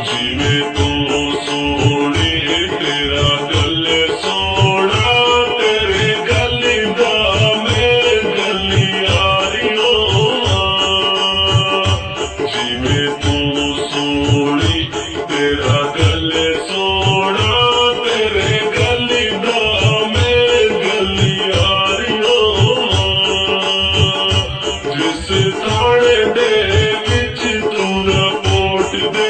जिवे तू सोनी तेरा गल सोना तेरे गली दा मेरे गली यारियो जिवे तू सोनी तेरा गल सोना तेरे गली दा मेरे गली यारियो जिस थाने दे विच तू रपोट दे